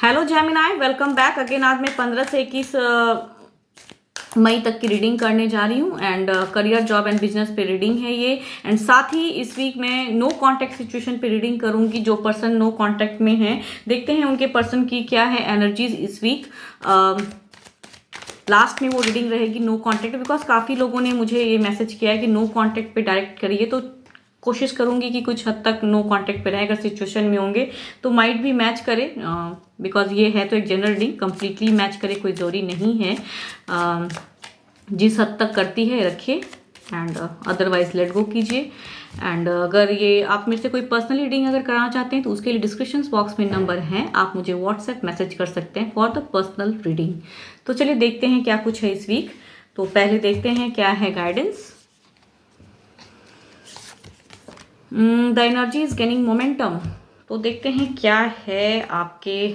Hello Gemini, welcome back again. आज मैं 15 से 21 मई तक की रीडिंग करने जा रही हूँ and career, job and business पे रीडिंग है ये। एंड साथ ही इस वीक मैं नो कांटेक्ट सिचुएशन पे रीडिंग करूंगी। जो पर्सन नो कांटेक्ट में हैं, देखते हैं उनके पर्सन की क्या है एनर्जीज इस वीक। लास्ट में वो रीडिंग रहेगी नो कांटेक्ट, बिकॉज काफ़ी लोगों ने मुझे ये मैसेज किया है कि नो कांटेक्ट पे डायरेक्ट करिए, तो कोशिश करूंगी कि कुछ हद तक नो कांटेक्ट पे रहे। अगर सिचुएशन में होंगे तो माइट भी मैच करे, बिकॉज ये है तो एक जनरल रीडिंग, कंप्लीटली मैच करे कोई जरूरी नहीं है। जिस हद तक करती है रखिए एंड अदरवाइज लेट गो कीजिए। एंड अगर ये आप मेरे से कोई पर्सनल रीडिंग अगर कराना चाहते हैं तो उसके लिए डिस्क्रिप्शन बॉक्स में नंबर है, आप मुझे व्हाट्सएप मैसेज कर सकते हैं फॉर द पर्सनल रीडिंग। तो चलिए देखते हैं क्या कुछ है इस वीक। तो पहले देखते हैं क्या है guidance. The energy is gaining momentum. तो देखते हैं क्या है आपके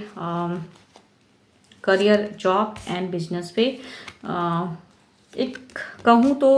करियर, जॉब एंड बिजनेस पे। एक कहूँ तो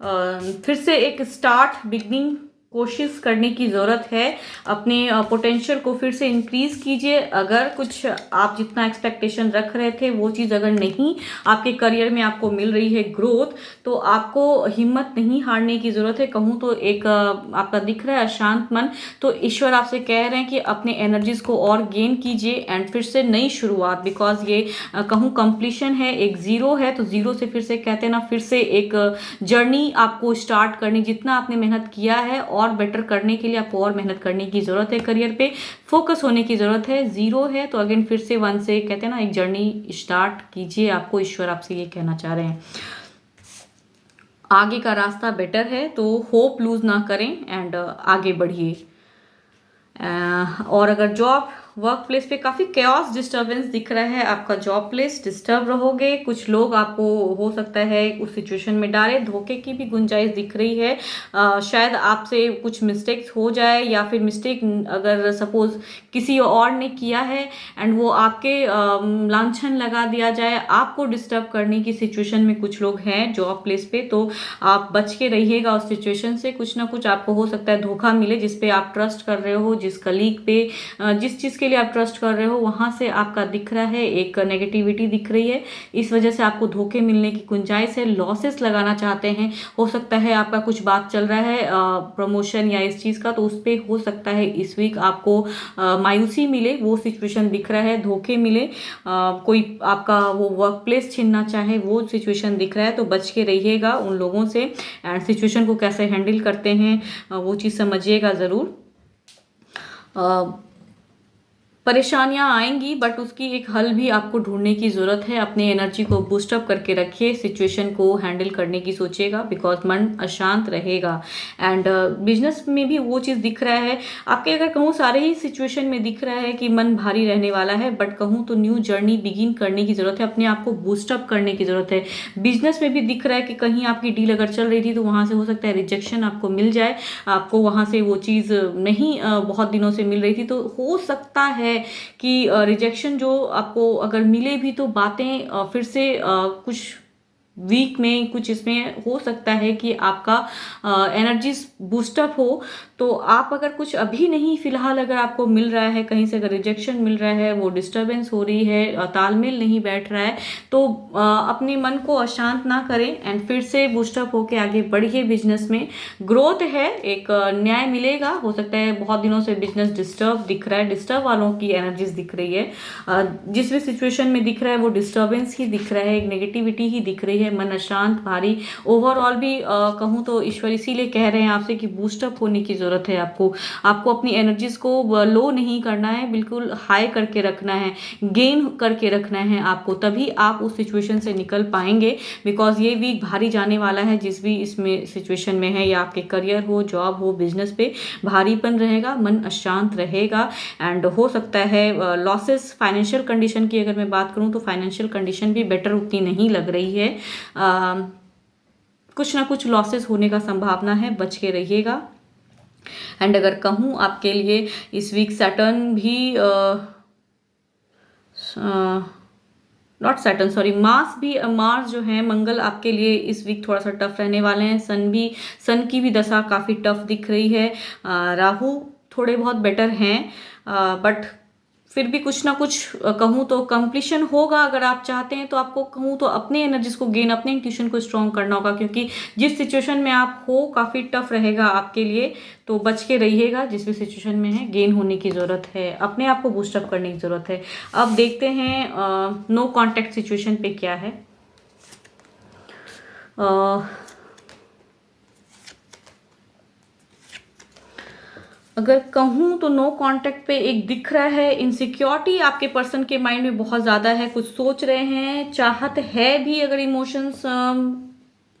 फिर से एक स्टार्ट, बिगनिंग कोशिश करने की ज़रूरत है। अपने पोटेंशियल को फिर से इंक्रीज कीजिए। अगर कुछ आप जितना एक्सपेक्टेशन रख रहे थे वो चीज़ अगर नहीं आपके करियर में आपको मिल रही है ग्रोथ, तो आपको हिम्मत नहीं हारने की ज़रूरत है। कहूँ तो एक आपका दिख रहा है अशांत मन, तो ईश्वर आपसे कह रहे हैं कि अपने एनर्जीज को और गेन कीजिए एंड फिर से नई शुरुआत। बिकॉज ये कहूँ कंप्लीशन है, एक जीरो है, तो जीरो से फिर से कहते हैं ना, फिर से एक जर्नी आपको स्टार्ट करनी। जितना आपने मेहनत किया है और बेटर करने के लिए आपको और मेहनत करने की जरूरत है। करियर पे फोकस होने की जरूरत है। जीरो है तो अगेन फिर से वन से कहते हैं ना, एक जर्नी स्टार्ट कीजिए। आपको ईश्वर आपसे ये कहना चाह रहे हैं। आगे का रास्ता बेटर है, तो होप लूज ना करें एंड आगे बढ़िए। और अगर जॉब वर्क प्लेस पे काफ़ी केओस, डिस्टर्बेंस दिख रहा है, आपका जॉब प्लेस डिस्टर्ब रहोगे। कुछ लोग आपको हो सकता है उस सिचुएशन में डाले, धोखे की भी गुंजाइश दिख रही है। शायद आपसे कुछ मिस्टेक्स हो जाए, या फिर मिस्टेक अगर सपोज किसी और ने किया है एंड वो आपके लांछन लगा दिया जाए, आपको डिस्टर्ब करने की सिचुएशन में कुछ लोग हैं जॉब प्लेस पे, तो आप बच के रहिएगा उस सिचुएशन से। कुछ ना कुछ आपको हो सकता है धोखा मिले, जिस पे आप ट्रस्ट कर रहे हो, जिस कलीग पे, जिस चीज़ के लिए आप ट्रस्ट कर रहे हो, वहां से आपका दिख रहा है एक नेगेटिविटी दिख रही है। इस वजह से आपको धोखे मिलने की गुंजाइश है। लॉसेस लगाना चाहते हैं, हो सकता है आपका कुछ बात चल रहा है प्रमोशन या इस चीज़ का, तो उस पर हो सकता है इस वीक आपको मायूसी मिले, वो सिचुएशन दिख रहा है। धोखे मिले, कोई आपका वो वर्क प्लेस छीनना चाहे, वो सिचुएशन दिख रहा है। तो बच के रहिएगा उन लोगों से एंड सिचुएशन को कैसे हैंडल करते हैं वो चीज़ समझिएगा ज़रूर। परेशानियां आएंगी बट उसकी एक हल भी आपको ढूंढने की ज़रूरत है। अपने एनर्जी को बूस्टअप करके रखिए, सिचुएशन को हैंडल करने की सोचिएगा, बिकॉज मन अशांत रहेगा। एंड बिजनेस में भी वो चीज़ दिख रहा है आपके। अगर कहूँ सारे ही सिचुएशन में दिख रहा है कि मन भारी रहने वाला है, बट कहूँ तो न्यू जर्नी बिगिन करने की ज़रूरत है, अपने आप को बूस्टअप करने की ज़रूरत है। बिजनेस में भी दिख रहा है कि कहीं आपकी डील अगर चल रही थी तो वहाँ से हो सकता है रिजेक्शन आपको मिल जाए, आपको वहाँ से वो चीज़ नहीं बहुत दिनों से मिल रही थी, तो हो सकता है कि रिजेक्शन जो आपको अगर मिले भी तो बातें फिर से कुछ वीक में कुछ इसमें हो सकता है कि आपका एनर्जी बूस्टअप हो। तो आप अगर कुछ अभी नहीं फिलहाल अगर आपको मिल रहा है, कहीं से अगर रिजेक्शन मिल रहा है, वो डिस्टर्बेंस हो रही है, तालमेल नहीं बैठ रहा है, तो अपने मन को अशांत ना करें एंड फिर से बूस्टअप होके आगे बढ़िए। बिजनेस में ग्रोथ है, एक न्याय मिलेगा। हो सकता है बहुत दिनों से बिजनेस डिस्टर्ब दिख रहा है, डिस्टर्ब वालों की एनर्जीज दिख रही है। जिस भी सिचुएशन में दिख रहा है वो डिस्टर्बेंस ही दिख रहा है, एक नेगेटिविटी ही दिख रही है, मन अशांत, भारी। ओवरऑल भी कहूँ तो ईश्वर इसीलिए कह रहे हैं आपसे कि बूस्टअप होने की जरूरत है। आपको अपनी एनर्जीज को लो नहीं करना है, बिल्कुल हाई करके रखना है, गेन करके रखना है आपको, तभी आप उस सिचुएशन से निकल पाएंगे। बिकॉज ये वीक भारी जाने वाला है, जिस भी इसमें सिचुएशन में है, या आपके करियर हो, जॉब हो, बिजनेस पे भारीपन रहेगा, मन अशांत रहेगा एंड हो सकता है लॉसेस। फाइनेंशियल कंडीशन की अगर मैं बात करूं तो फाइनेंशियल कंडीशन भी बेटर उतनी नहीं लग रही है। कुछ ना कुछ लॉसेस होने का संभावना है, बच के रहिएगा। एंड अगर कहूँ आपके लिए इस वीक सैटर्न भी नॉट सैटर्न सॉरी मार्स जो है, मंगल आपके लिए इस वीक थोड़ा सा टफ रहने वाले हैं। सन की भी दशा काफ़ी टफ दिख रही है। राहु थोड़े बहुत बेटर हैं, बट फिर भी कुछ ना कुछ कहूँ तो कंप्लीशन होगा। अगर आप चाहते हैं तो आपको कहूँ तो अपने एनर्जीज को गेन, अपने इंट्यूशन को स्ट्रॉन्ग करना होगा, क्योंकि जिस सिचुएशन में आप हो काफ़ी टफ रहेगा आपके लिए। तो बच के रहिएगा, जिस भी सिचुएशन में है गेन होने की ज़रूरत है, अपने आप को बूस्टअप करने की ज़रूरत है। अब देखते हैं नो कॉन्टैक्ट सिचुएशन पे क्या है। अगर कहूँ तो नो कांटेक्ट पे एक दिख रहा है इनसिक्योरिटी आपके पर्सन के माइंड में बहुत ज़्यादा है, कुछ सोच रहे हैं, चाहत है भी अगर इमोशंस,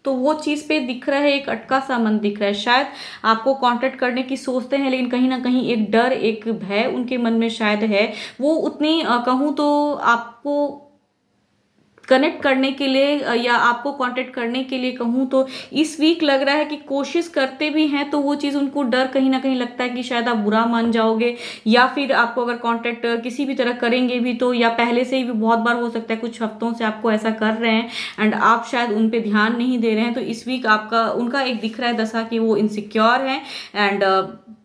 तो वो चीज़ पे दिख रहा है एक अटका सा मन दिख रहा है। शायद आपको कांटेक्ट करने की सोचते हैं, लेकिन कहीं ना कहीं एक डर, एक भय उनके मन में शायद है। वो उतनी कहूँ तो आपको कनेक्ट करने के लिए या आपको कांटेक्ट करने के लिए कहूँ तो इस वीक लग रहा है कि कोशिश करते भी हैं, तो वो चीज़ उनको डर कहीं ना कहीं लगता है कि शायद आप बुरा मान जाओगे, या फिर आपको अगर कांटेक्ट किसी भी तरह करेंगे भी तो, या पहले से ही भी बहुत बार हो सकता है कुछ हफ्तों से आपको ऐसा कर रहे हैं एंड आप शायद उन पे ध्यान नहीं दे रहे हैं। तो इस वीक आपका उनका एक दिख रहा है दशा कि वो इनसिक्योर है एंड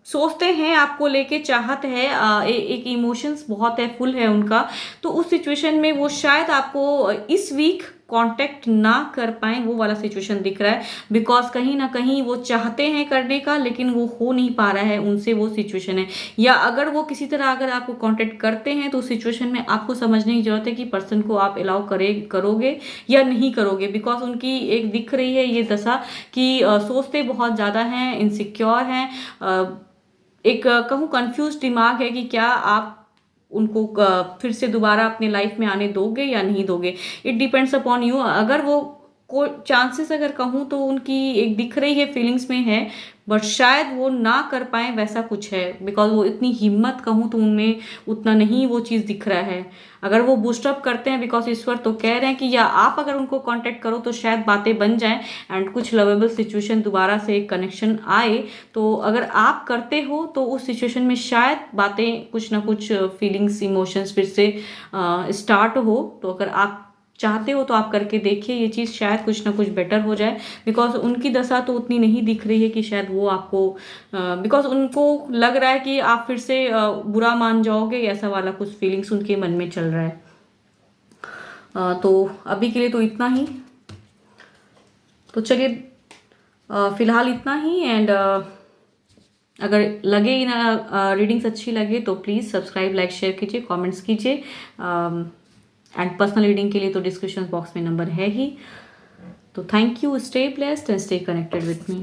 सोचते हैं आपको लेके, चाहत है, एक इमोशंस बहुत है, फुल है उनका। तो उस सिचुएशन में वो शायद आपको इस वीक कांटेक्ट ना कर पाए, वो वाला सिचुएशन दिख रहा है। बिकॉज कहीं ना कहीं वो चाहते हैं करने का, लेकिन वो हो नहीं पा रहा है उनसे, वो सिचुएशन है। या अगर वो किसी तरह अगर आपको कांटेक्ट करते हैं तो उस सिचुएशन में आपको समझने की जरूरत है कि पर्सन को आप अलाउ करोगे या नहीं करोगे। बिकॉज उनकी एक दिख रही है ये दशा कि सोचते बहुत ज़्यादा हैं, इनसिक्योर हैं, एक कहूँ कंफ्यूज दिमाग है कि क्या आप उनको फिर से दोबारा अपने लाइफ में आने दोगे या नहीं दोगे। It depends upon you. अगर वो को चांसेस अगर कहूँ तो उनकी एक दिख रही है, फीलिंग्स में है, बट शायद वो ना कर पाए, वैसा कुछ है। बिकॉज वो इतनी हिम्मत कहूँ तो उनमें उतना नहीं वो चीज़ दिख रहा है। अगर वो बूस्टअप करते हैं, बिकॉज ईश्वर तो कह रहे हैं कि या आप अगर उनको कांटेक्ट करो तो शायद बातें बन जाएं एंड कुछ लवेबल सिचुएशन दोबारा से कनेक्शन आए। तो अगर आप करते हो तो उस सिचुएशन में शायद बातें कुछ ना कुछ फीलिंग्स, इमोशंस फिर से स्टार्ट हो। तो अगर आप चाहते हो तो आप करके देखिए, ये चीज़ शायद कुछ ना कुछ बेटर हो जाए। बिकॉज उनकी दशा तो उतनी नहीं दिख रही है कि शायद वो आपको, बिकॉज उनको लग रहा है कि आप फिर से बुरा मान जाओगे, ऐसा वाला कुछ फीलिंग्स उनके मन में चल रहा है। तो अभी के लिए तो इतना ही। तो चलिए फिलहाल इतना ही। एंड अगर लगे ना रीडिंग्स अच्छी लगे तो प्लीज़ सब्सक्राइब, लाइक, शेयर कीजिए, कमेंट्स कीजिए। एंड पर्सनल रीडिंग के लिए तो डिस्क्रिप्शन बॉक्स में नंबर है ही। तो thank you, stay blessed and stay connected with me.